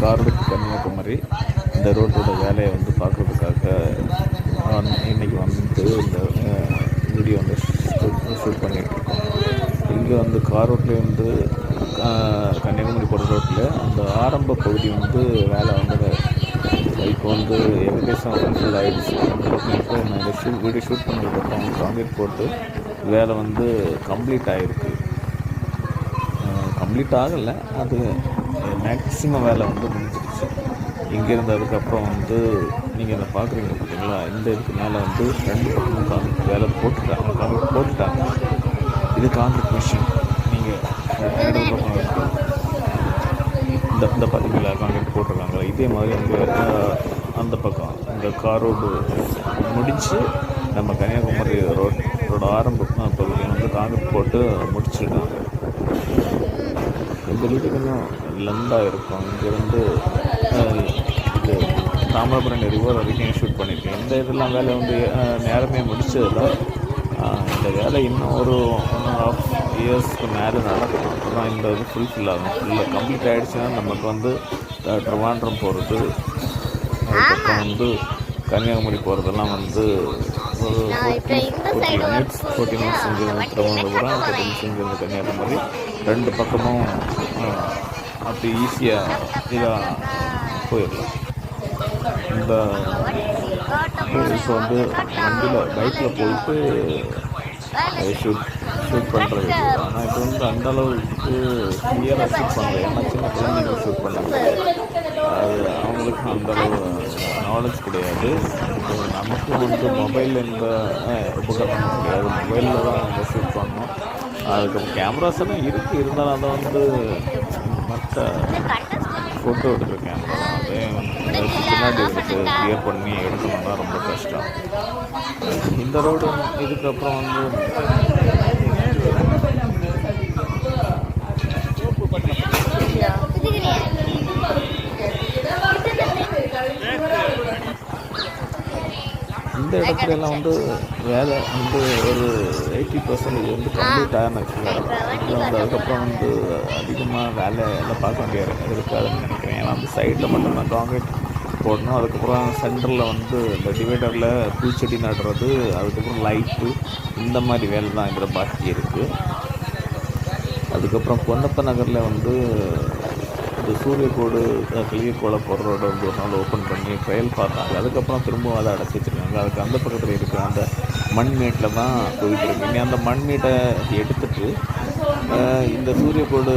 காரோடு கன்னியாகுமரி இந்த ரோட்டோட வேலையை வந்து பார்க்குறதுக்காக இன்றைக்கி வந்து இந்த வீடியோ வந்து ஷூட் பண்ணிகிட்ருக்கோம். இங்கே வந்து கார் ரோட்லேயே வந்து கன்னியாகுமரி போகிற ரோட்டில் அந்த ஆரம்ப பகுதி வந்து வேலை வந்து இப்போ வந்து ஏகதேசம் ஃபுல் ஆகிடுச்சு. அந்த பக்கம் நான் இந்த வீடியோ ஷூட் பண்ணதுக்கப்புறம் காங்கிரீட் போட்டு வேலை வந்து கம்ப்ளீட் ஆகிருக்கு. கம்ப்ளீட் ஆகலை, அது மேக்ஸிமம் வேலை வந்து முடிஞ்சிருச்சு. இங்கேருந்து அதுக்கப்புறம் வந்து நீங்கள் இதை பார்க்குறீங்க பார்த்தீங்களா, இந்த இதுக்கு மேலே வந்து 2 பக்கமும் காங்கிரீட் வேலை போட்டுட்டாங்க. இது காங்கிரீட் மிஷின். நீங்கள் இடது பக்கம் இந்த பார்த்தீங்களா காங்கிரீட் போட்டிருக்காங்களா, இதே மாதிரி அங்கே அந்த பக்கம் இந்த கார் ரோடு முடித்து நம்ம கன்னியாகுமரி ரோட ஆரம்ப பகுதியை வந்து காங்கிரீட் போட்டு முடிச்சுட்டாங்க. இந்த வீட்டுக்கு இன்னும் லெந்தாக இருக்கும். இங்கேருந்து இது தாமிரபரணி ரிவர் வரைக்கும் ஷூட் பண்ணியிருக்கேன். இந்த இதெல்லாம் வேலை வந்து நேரமே முடிச்சது தான். இந்த வேலை இன்னும் ஒரு 1.5 இயர்ஸ்க்கு மேலே நடக்கும். அப்போ தான் இந்த இது ஃபுல்ஃபில் ஆகும். ஃபுல்லாக கம்ப்ளீட் ஆகிடுச்சுன்னா நமக்கு வந்து திருவாண்டம் போகிறது, அதுக்கப்புறம் வந்து கன்னியாகுமரி போகிறதெல்லாம் வந்து ஒரு 14 மினிட்ஸ் இங்கேருந்து திருவனந்தபுரம், 14 மினிட்ஸ் இங்கேருந்து கன்னியாகுமரி. 2 பக்கமும் அப்படி ஈஸியாக இதாக போயிடலாம். இந்த இப்போ வந்து வண்டியில் பைக்கில் போயிட்டு ஷூட் பண்ணுறது. ஆனால் இப்போ வந்து அந்தளவுக்கு கிளியராக ஷூட் பண்ணல. ஏன்னா சின்ன குழந்தைங்க ஷூட் பண்ணாங்க, அது அவங்களுக்கு அந்தளவு நாலேஜ் கிடையாது. இப்போ நமக்கும் வந்து மொபைலில் இந்த உபகரணம் கிடையாது, மொபைலில் தான் நம்ம ஷூட் பண்ணோம். அதுக்கப்புறம் கேமராஸ் எல்லாம் இருக்குது, இருந்தாலும் அதை வந்து மற்ற ஃபோட்டோ எடுக்கிற கேமரா அதே பின்னாடி எடுத்து கிளியர் பண்ணி எடுக்கணும்னா ரொம்ப கஷ்டம். இந்த ரோடு இதுக்கப்புறம் வந்து இந்த இடத்துல எல்லாம் வந்து வேலை வந்து ஒரு 80% வந்து கம்ப்ளீட் ஆகிடுச்சு. இதில் வந்து அதுக்கப்புறம் வந்து அதிகமாக வேலை எல்லாம் பார்க்க வேண்டிய இருக்காதுன்னு நினைக்கிறேன். ஏன்னா அந்த சைடில் மட்டும் நான் காங்கிரீட் போடணும். அதுக்கப்புறம் சென்டரில் வந்து இந்த டிவைடரில் பூச்செடி நடுறது, அதுக்கப்புறம் லைட்டு, இந்த மாதிரி வேலை தான் இதில் பாக்கி இருக்குது. அதுக்கப்புறம் பொன்னப்ப நகரில் வந்து இந்த சூரியக்கோடு கிளியர்கோளை போகிற ரோடு வந்து ஒரு நாள் ஓப்பன் பண்ணி ட்ரையல் பார்த்தாங்க. அதுக்கப்புறம் திரும்பவும் அதை அடைச்சி வச்சுருக்காங்க. அதுக்கு அந்த பக்கத்தில் இருக்கிற அந்த மண்மேட்டில் தான் போயிட்டு இருக்கு. இனி அந்த மண்மேட்டை எடுத்துகிட்டு இந்த சூரியக்கோடு